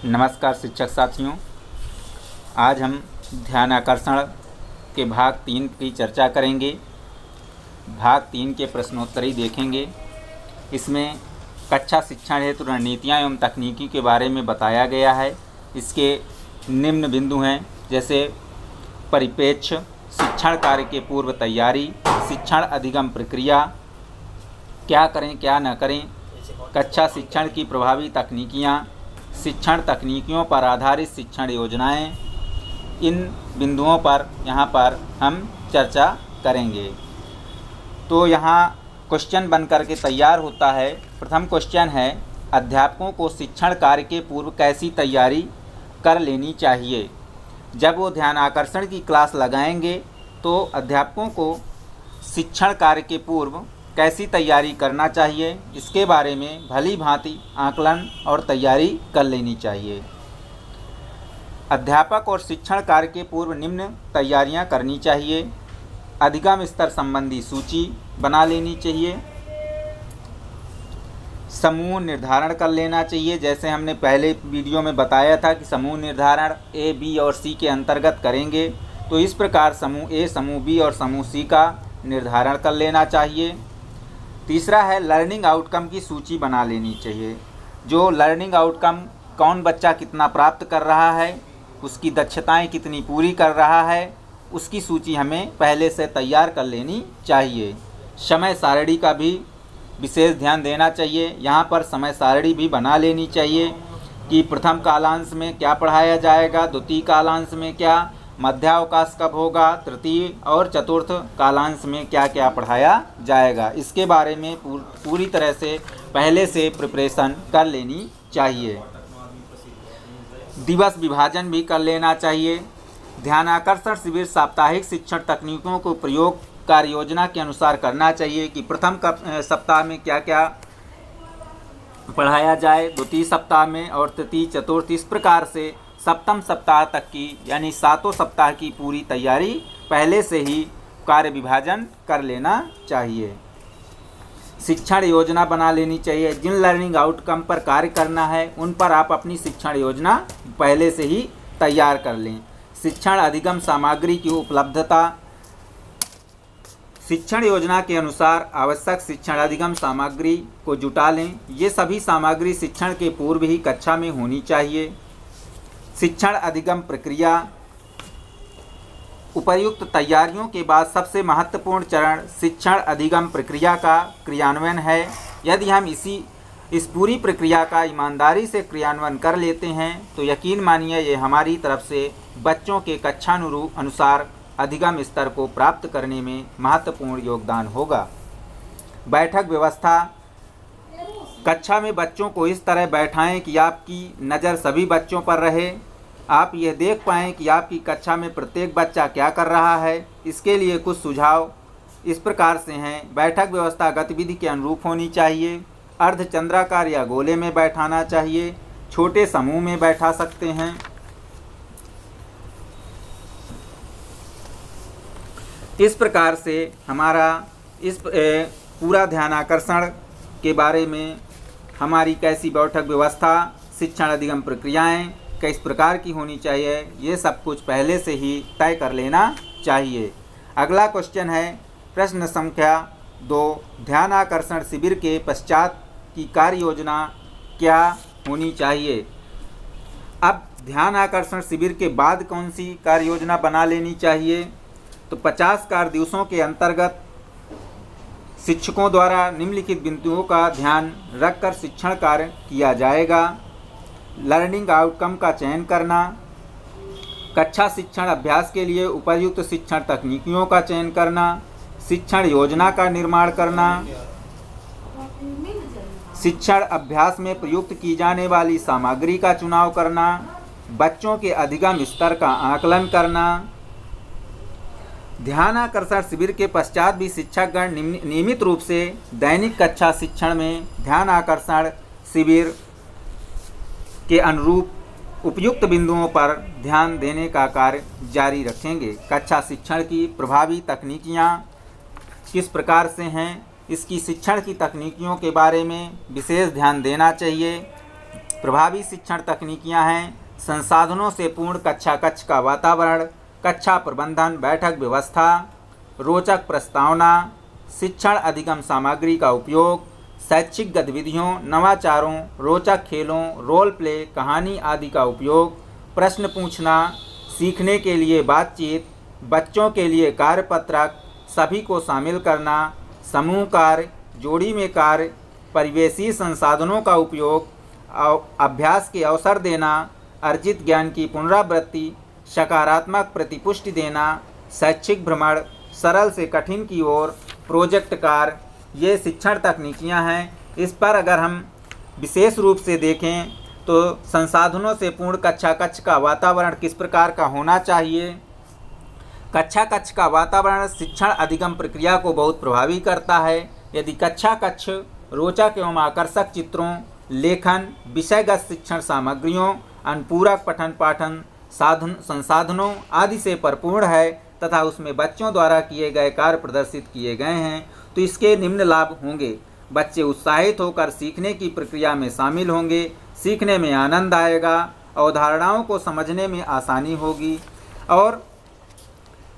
नमस्कार शिक्षक साथियों, आज हम ध्यान आकर्षण के भाग 3 की चर्चा करेंगे। भाग 3 के प्रश्नोत्तरी देखेंगे। इसमें कक्षा शिक्षण हेतु रणनीतियाँ एवं तकनीकी के बारे में बताया गया है। इसके निम्न बिंदु हैं, जैसे परिप्रेक्ष्य, शिक्षण कार्य के पूर्व तैयारी, शिक्षण अधिगम प्रक्रिया, क्या करें क्या न करें, कक्षा शिक्षण की प्रभावी तकनीकियाँ, शिक्षण तकनीकियों पर आधारित शिक्षण योजनाएं। इन बिंदुओं पर यहाँ पर हम चर्चा करेंगे। तो यहाँ क्वेश्चन बन करके तैयार होता है। प्रथम क्वेश्चन है, अध्यापकों को शिक्षण कार्य के पूर्व कैसी तैयारी कर लेनी चाहिए। जब वो ध्यान आकर्षण की क्लास लगाएंगे तो अध्यापकों को शिक्षण कार्य के पूर्व कैसी तैयारी करना चाहिए, इसके बारे में भली भांति आकलन और तैयारी कर लेनी चाहिए। अध्यापक और शिक्षण कार्य के पूर्व निम्न तैयारियां करनी चाहिए। अधिगम स्तर संबंधी सूची बना लेनी चाहिए। समूह निर्धारण कर लेना चाहिए। जैसे हमने पहले वीडियो में बताया था कि समूह निर्धारण ए, बी और सी के अंतर्गत करेंगे, तो इस प्रकार समूह ए, समूह बी और समूह सी का निर्धारण कर लेना चाहिए। तीसरा है, लर्निंग आउटकम की सूची बना लेनी चाहिए। जो लर्निंग आउटकम, कौन बच्चा कितना प्राप्त कर रहा है, उसकी दक्षताएं कितनी पूरी कर रहा है, उसकी सूची हमें पहले से तैयार कर लेनी चाहिए। समय सारणी का भी विशेष ध्यान देना चाहिए। यहाँ पर समय सारणी भी बना लेनी चाहिए कि प्रथम कालांश में क्या पढ़ाया जाएगा, द्वितीय कालांश में क्या, मध्यावकाश कब होगा, तृतीय और चतुर्थ कालांश में क्या क्या पढ़ाया जाएगा। इसके बारे में पूरी तरह से पहले से प्रिपरेशन कर लेनी चाहिए। दिवस विभाजन भी कर लेना चाहिए। ध्यान आकर्षण शिविर साप्ताहिक शिक्षण तकनीकों को प्रयोग कार्य योजना के अनुसार करना चाहिए कि प्रथम सप्ताह में क्या क्या पढ़ाया जाए, द्वितीय सप्ताह में और तृतीय चतुर्थ, इस प्रकार से सप्तम सप्ताह तक की यानी 7 सप्ताह की पूरी तैयारी पहले से ही कार्य विभाजन कर लेना चाहिए। शिक्षण योजना बना लेनी चाहिए। जिन लर्निंग आउटकम पर कार्य करना है उन पर आप अपनी शिक्षण योजना पहले से ही तैयार कर लें। शिक्षण अधिगम सामग्री की उपलब्धता, शिक्षण योजना के अनुसार आवश्यक शिक्षण अधिगम सामग्री को जुटा लें। ये सभी सामग्री शिक्षण के पूर्व ही कक्षा में होनी चाहिए। शिक्षण अधिगम प्रक्रिया, उपर्युक्त तैयारियों के बाद सबसे महत्वपूर्ण चरण शिक्षण अधिगम प्रक्रिया का क्रियान्वयन है। यदि हम इस पूरी प्रक्रिया का ईमानदारी से क्रियान्वयन कर लेते हैं तो यकीन मानिए ये हमारी तरफ से बच्चों के कक्षानुरूप अनुसार अधिगम स्तर को प्राप्त करने में महत्वपूर्ण योगदान होगा। बैठक व्यवस्था, कक्षा में बच्चों को इस तरह बैठाएं कि आपकी नज़र सभी बच्चों पर रहे, आप यह देख पाएं कि आपकी कक्षा में प्रत्येक बच्चा क्या कर रहा है। इसके लिए कुछ सुझाव इस प्रकार से हैं। बैठक व्यवस्था गतिविधि के अनुरूप होनी चाहिए। अर्धचंद्राकार या गोले में बैठाना चाहिए। छोटे समूह में बैठा सकते हैं। इस प्रकार से हमारा इस पूरा ध्यान आकर्षण के बारे में हमारी कैसी बैठक व्यवस्था, शिक्षण अधिगम प्रक्रियाएं किस प्रकार की होनी चाहिए, ये सब कुछ पहले से ही तय कर लेना चाहिए। अगला क्वेश्चन है प्रश्न संख्या 2, ध्यान आकर्षण शिविर के पश्चात की कार्य योजना क्या होनी चाहिए। अब ध्यान आकर्षण शिविर के बाद कौन सी कार्य योजना बना लेनी चाहिए। तो 50 कार्य दिवसों के अंतर्गत शिक्षकों द्वारा निम्नलिखित बिंदुओं का ध्यान रखकर शिक्षण कार्य किया जाएगा। लर्निंग आउटकम का चयन करना, कक्षा शिक्षण अभ्यास के लिए उपयुक्त शिक्षण तकनीकियों का चयन करना, शिक्षण योजना का निर्माण करना, शिक्षण अभ्यास में प्रयुक्त की जाने वाली सामग्री का चुनाव करना, बच्चों के अधिगम स्तर का आकलन करना। ध्यान आकर्षण शिविर के पश्चात भी शिक्षकगण नियमित रूप से दैनिक कक्षा शिक्षण में ध्यान आकर्षण शिविर के अनुरूप उपयुक्त बिंदुओं पर ध्यान देने का कार्य जारी रखेंगे। कक्षा शिक्षण की प्रभावी तकनीकियाँ किस प्रकार से हैं, इसकी शिक्षण की तकनीकियों के बारे में विशेष ध्यान देना चाहिए। प्रभावी शिक्षण तकनीकियां हैं संसाधनों से पूर्ण कक्षा कक्ष का वातावरण, कक्षा प्रबंधन, बैठक व्यवस्था, रोचक प्रस्तावना, शिक्षण अधिगम सामग्री का उपयोग, शैक्षिक गतिविधियों, नवाचारों, रोचक खेलों, रोल प्ले, कहानी आदि का उपयोग, प्रश्न पूछना, सीखने के लिए बातचीत, बच्चों के लिए कार्यपत्रक, सभी को शामिल करना, समूह कार्य, जोड़ी में कार्य, परिवेशीय संसाधनों का उपयोग, अभ्यास के अवसर देना, अर्जित ज्ञान की पुनरावृत्ति, सकारात्मक प्रतिपुष्टि देना, शैक्षिक भ्रमण, सरल से कठिन की ओर, प्रोजेक्ट कार्य, ये शिक्षण तकनीकियां हैं। इस पर अगर हम विशेष रूप से देखें तो संसाधनों से पूर्ण कक्षा कक्ष का वातावरण किस प्रकार का होना चाहिए। कक्षा कक्ष का वातावरण शिक्षण अधिगम प्रक्रिया को बहुत प्रभावी करता है। यदि कक्षा कक्ष रोचक एवं आकर्षक चित्रों, लेखन, विषयगत शिक्षण सामग्रियों, अनुपूरक पठन पाठन संसाधनों आदि से परिपूर्ण है तथा उसमें बच्चों द्वारा किए गए कार्य प्रदर्शित किए गए हैं तो इसके निम्न लाभ होंगे। बच्चे उत्साहित होकर सीखने की प्रक्रिया में शामिल होंगे, सीखने में आनंद आएगा, अवधारणाओं को समझने में आसानी होगी और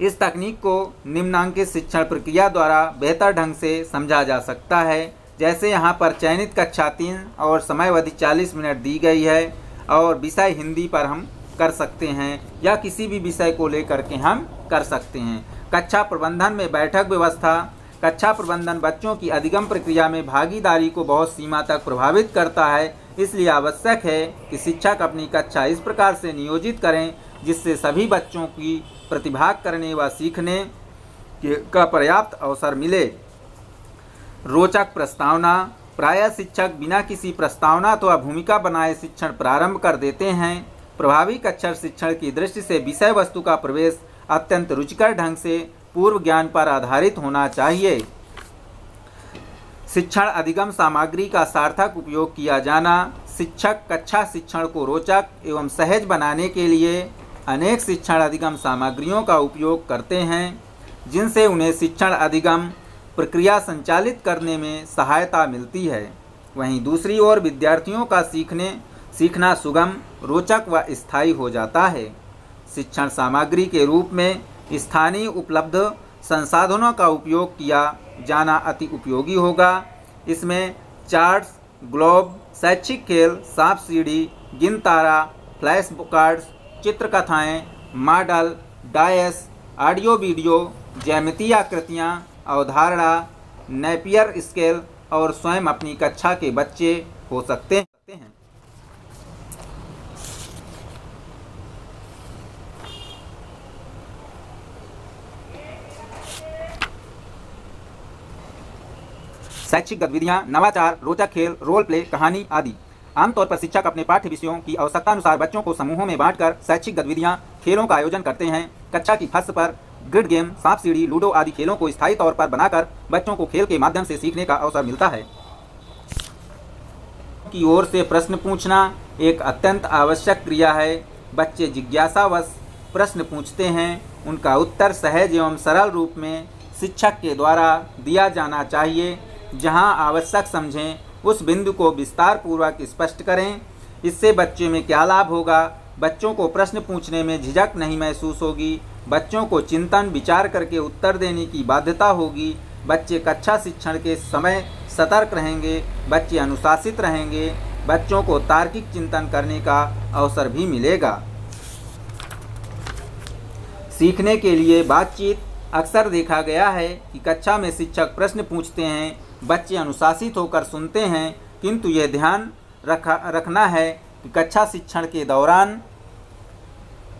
इस तकनीक को निम्नांकित शिक्षण प्रक्रिया द्वारा बेहतर ढंग से समझा जा सकता है। जैसे यहाँ पर चयनित कक्षा 3 और समयावधि 40 मिनट दी गई है और विषय हिंदी पर हम कर सकते हैं या किसी भी विषय को लेकर के हम कर सकते हैं। कक्षा प्रबंधन में बैठक व्यवस्था। कक्षा प्रबंधन बच्चों की अधिगम प्रक्रिया में भागीदारी को बहुत सीमा तक प्रभावित करता है, इसलिए आवश्यक है कि शिक्षक अपनी कक्षा इस प्रकार से नियोजित करें जिससे सभी बच्चों की प्रतिभाग करने व सीखने का पर्याप्त अवसर मिले। रोचक प्रस्तावना। प्रायः शिक्षक बिना किसी प्रस्तावना अथवा भूमिका बनाए शिक्षण प्रारंभ कर देते हैं। प्रभावी कक्षा शिक्षण की दृष्टि से विषय वस्तु का प्रवेश अत्यंत रुचिकर ढंग से पूर्व ज्ञान पर आधारित होना चाहिए। शिक्षण अधिगम सामग्री का सार्थक उपयोग किया जाना। शिक्षक कक्षा शिक्षण को रोचक एवं सहज बनाने के लिए अनेक शिक्षण अधिगम सामग्रियों का उपयोग करते हैं जिनसे उन्हें शिक्षण अधिगम प्रक्रिया संचालित करने में सहायता मिलती है। वहीं दूसरी ओर विद्यार्थियों का सीखना सुगम, रोचक व स्थायी हो जाता है। शिक्षण सामग्री के रूप में स्थानीय उपलब्ध संसाधनों का उपयोग किया जाना अति उपयोगी होगा। इसमें चार्ट्स, ग्लोब, शैक्षिक खेल, सांप सीढ़ी, गिन तारा, फ्लैश कार्ड्स, चित्रकथाएँ, मॉडल, डायस, ऑडियो वीडियो, ज्यामितीय आकृतियाँ, अवधारणा, नेपियर स्केल और स्वयं अपनी कक्षा के बच्चे हो सकते हैं। शैक्षिक गतिविधियां, नवाचार, रोचक खेल, रोल प्ले, कहानी आदि। आमतौर पर शिक्षक अपने पाठ्य विषयों की आवश्यकता अनुसार बच्चों को समूहों में बांटकर शैक्षिक गतिविधियां, खेलों का आयोजन करते हैं। कक्षा की फर्श पर ग्रिड गेम, सांप सीढ़ी, लूडो आदि खेलों को स्थायी तौर पर बनाकर बच्चों को खेल के माध्यम से सीखने का अवसर मिलता है। की ओर से प्रश्न पूछना एक अत्यंत आवश्यक क्रिया है। बच्चे जिज्ञासावश प्रश्न पूछते हैं, उनका उत्तर सहज एवं सरल रूप में शिक्षक के द्वारा दिया जाना चाहिए। जहां आवश्यक समझें उस बिंदु को विस्तार पूर्वक स्पष्ट करें। इससे बच्चे में क्या लाभ होगा? बच्चों को प्रश्न पूछने में झिझक नहीं महसूस होगी। बच्चों को चिंतन विचार करके उत्तर देने की बाध्यता होगी। बच्चे कक्षा शिक्षण के समय सतर्क रहेंगे। बच्चे अनुशासित रहेंगे। बच्चों को तार्किक चिंतन करने का अवसर भी मिलेगा। सीखने के लिए बातचीत। अक्सर देखा गया है कि कक्षा में शिक्षक प्रश्न पूछते हैं, बच्चे अनुशासित होकर सुनते हैं, किंतु यह ध्यान रखना है कि कक्षा शिक्षण के दौरान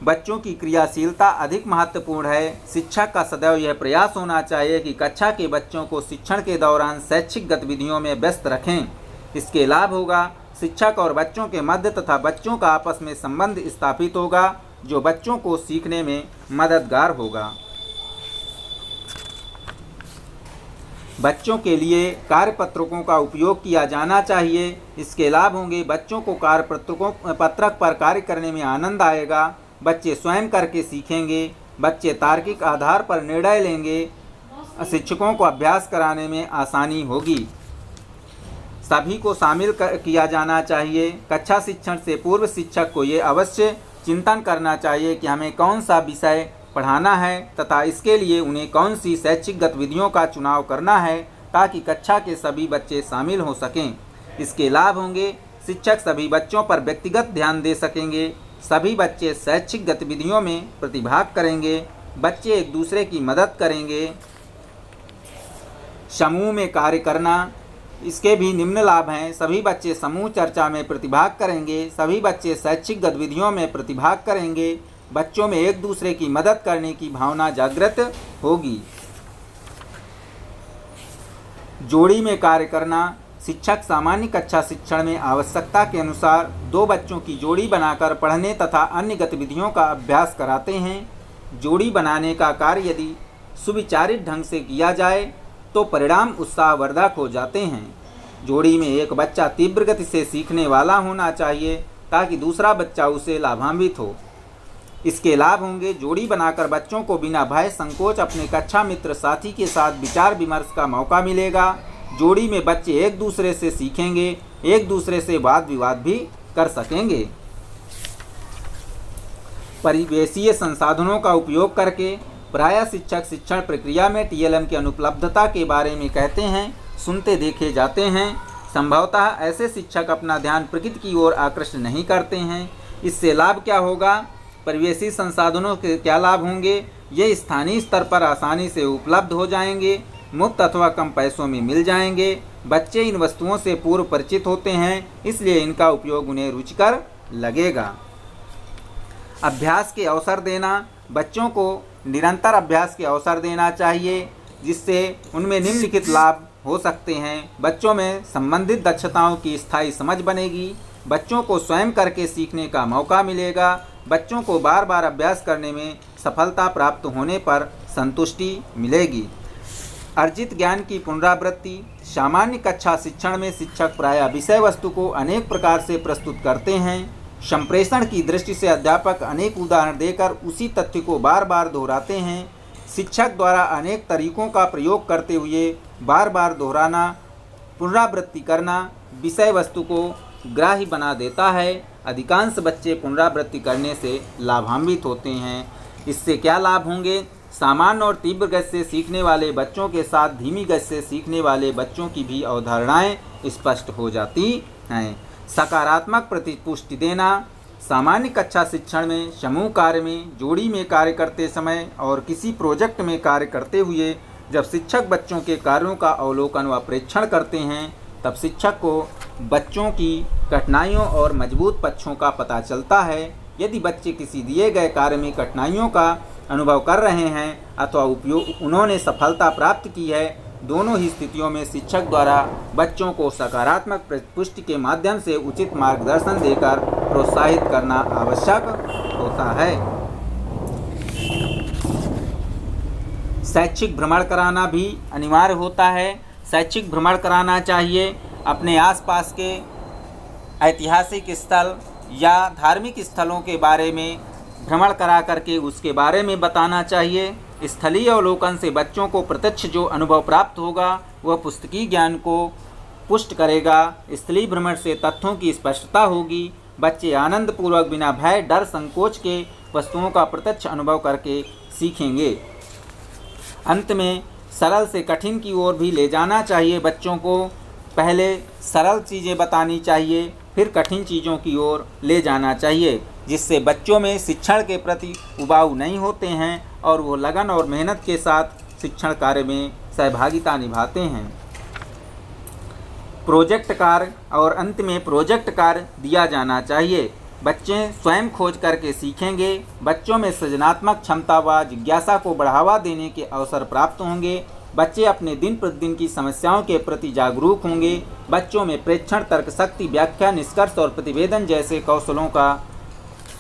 बच्चों की क्रियाशीलता अधिक महत्वपूर्ण है। शिक्षक का सदैव यह प्रयास होना चाहिए कि कक्षा के बच्चों को शिक्षण के दौरान शैक्षिक गतिविधियों में व्यस्त रखें। इसके लाभ होगा शिक्षक और बच्चों के मध्य तथा बच्चों का आपस में संबंध स्थापित होगा, जो बच्चों को सीखने में मददगार होगा। बच्चों के लिए कार्यपत्रकों का उपयोग किया जाना चाहिए। इसके लाभ होंगे बच्चों को कार्यपत्रक पर कार्य करने में आनंद आएगा। बच्चे स्वयं करके सीखेंगे। बच्चे तार्किक आधार पर निर्णय लेंगे। शिक्षकों को अभ्यास कराने में आसानी होगी। सभी को शामिल किया जाना चाहिए। कक्षा शिक्षण से पूर्व शिक्षक को ये अवश्य चिंतन करना चाहिए कि हमें कौन सा विषय पढ़ाना है तथा इसके लिए उन्हें कौन सी शैक्षिक गतिविधियों का चुनाव करना है ताकि कक्षा के सभी बच्चे शामिल हो सकें। इसके लाभ होंगे, शिक्षक सभी बच्चों पर व्यक्तिगत ध्यान दे सकेंगे, सभी बच्चे शैक्षिक गतिविधियों में प्रतिभाग करेंगे, बच्चे एक दूसरे की मदद करेंगे, समूह में कार्य करना, इसके भी निम्न लाभ हैं। सभी बच्चे समूह चर्चा में प्रतिभाग करेंगे, सभी बच्चे शैक्षिक गतिविधियों में प्रतिभाग करेंगे, बच्चों में एक दूसरे की मदद करने की भावना जागृत होगी। जोड़ी में कार्य करना, शिक्षक सामान्य कक्षा शिक्षण में आवश्यकता के अनुसार दो बच्चों की जोड़ी बनाकर पढ़ने तथा अन्य गतिविधियों का अभ्यास कराते हैं। जोड़ी बनाने का कार्य यदि सुविचारित ढंग से किया जाए तो परिणाम उत्साहवर्धक हो जाते हैं। जोड़ी में एक बच्चा तीव्र गति से सीखने वाला होना चाहिए ताकि दूसरा बच्चा उसे लाभान्वित हो। इसके लाभ होंगे, जोड़ी बनाकर बच्चों को बिना भय संकोच अपने कक्षा मित्र साथी के साथ विचार विमर्श का मौका मिलेगा। जोड़ी में बच्चे एक दूसरे से सीखेंगे, एक दूसरे से वाद विवाद भी कर सकेंगे। परिवेशीय संसाधनों का उपयोग करके प्रायः शिक्षक शिक्षण प्रक्रिया में टीएलएम की अनुपलब्धता के बारे में कहते हैं, सुनते देखे जाते हैं। संभवतः ऐसे शिक्षक अपना ध्यान प्रकृति की ओर आकृष्ट नहीं करते हैं। इससे लाभ क्या होगा? परिवेशी संसाधनों के क्या लाभ होंगे? ये स्थानीय स्तर पर आसानी से उपलब्ध हो जाएंगे, मुफ्त अथवा कम पैसों में मिल जाएंगे। बच्चे इन वस्तुओं से पूर्व परिचित होते हैं, इसलिए इनका उपयोग उन्हें रुचिकर लगेगा। अभ्यास के अवसर देना, बच्चों को निरंतर अभ्यास के अवसर देना चाहिए जिससे उनमें निम्नलिखित लाभ हो सकते हैं। बच्चों में संबंधित दक्षताओं की स्थायी समझ बनेगी, बच्चों को स्वयं करके सीखने का मौका मिलेगा, बच्चों को बार बार अभ्यास करने में सफलता प्राप्त होने पर संतुष्टि मिलेगी। अर्जित ज्ञान की पुनरावृत्ति, सामान्य कक्षा शिक्षण में शिक्षक प्रायः विषय वस्तु को अनेक प्रकार से प्रस्तुत करते हैं। संप्रेषण की दृष्टि से अध्यापक अनेक उदाहरण देकर उसी तथ्य को बार बार दोहराते हैं। शिक्षक द्वारा अनेक तरीकों का प्रयोग करते हुए बार बार दोहराना, पुनरावृत्ति करना विषय वस्तु को ग्राह्य बना देता है। अधिकांश बच्चे पुनरावृत्ति करने से लाभान्वित होते हैं। इससे क्या लाभ होंगे? सामान्य और तीव्र गति से सीखने वाले बच्चों के साथ धीमी गति से सीखने वाले बच्चों की भी अवधारणाएं स्पष्ट हो जाती हैं। सकारात्मक प्रतिपुष्टि देना, सामान्य कक्षा शिक्षण में समूह कार्य में, जोड़ी में कार्य करते समय और किसी प्रोजेक्ट में कार्य करते हुए जब शिक्षक बच्चों के कार्यों का अवलोकन व प्रेक्षण करते हैं तब शिक्षक को बच्चों की कठिनाइयों और मजबूत पक्षों का पता चलता है। यदि बच्चे किसी दिए गए कार्य में कठिनाइयों का अनुभव कर रहे हैं अथवा उन्होंने सफलता प्राप्त की है, दोनों ही स्थितियों में शिक्षक द्वारा बच्चों को सकारात्मक प्रतिपुष्टि के माध्यम से उचित मार्गदर्शन देकर प्रोत्साहित करना आवश्यक होता है। शैक्षिक भ्रमण कराना भी अनिवार्य होता है। शैक्षिक भ्रमण कराना चाहिए। अपने आसपास के ऐतिहासिक स्थल या धार्मिक स्थलों के बारे में भ्रमण करा करके उसके बारे में बताना चाहिए। स्थलीय अवलोकन से बच्चों को प्रत्यक्ष जो अनुभव प्राप्त होगा वह पुस्तकीय ज्ञान को पुष्ट करेगा। स्थलीय भ्रमण से तथ्यों की स्पष्टता होगी। बच्चे आनंदपूर्वक बिना भय डर संकोच के वस्तुओं का प्रत्यक्ष अनुभव करके सीखेंगे। अंत में सरल से कठिन की ओर भी ले जाना चाहिए बच्चों को। पहले सरल चीज़ें बतानी चाहिए, फिर कठिन चीज़ों की ओर ले जाना चाहिए, जिससे बच्चों में शिक्षण के प्रति उबाऊ नहीं होते हैं और वो लगन और मेहनत के साथ शिक्षण कार्य में सहभागिता निभाते हैं। प्रोजेक्ट कार्य और अंत में प्रोजेक्ट कार्य दिया जाना चाहिए। बच्चे स्वयं खोज करके सीखेंगे। बच्चों में सृजनात्मक क्षमता व जिज्ञासा को बढ़ावा देने के अवसर प्राप्त होंगे। बच्चे अपने दिन प्रतिदिन की समस्याओं के प्रति जागरूक होंगे। बच्चों में प्रेक्षण, तर्क शक्ति, व्याख्या, निष्कर्ष और प्रतिवेदन जैसे कौशलों का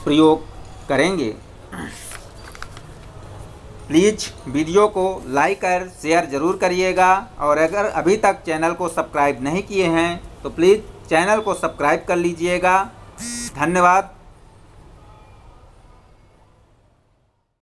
प्रयोग करेंगे। प्लीज़ वीडियो को लाइक और शेयर ज़रूर करिएगा और अगर अभी तक चैनल को सब्सक्राइब नहीं किए हैं तो प्लीज़ चैनल को सब्सक्राइब कर लीजिएगा। धन्यवाद।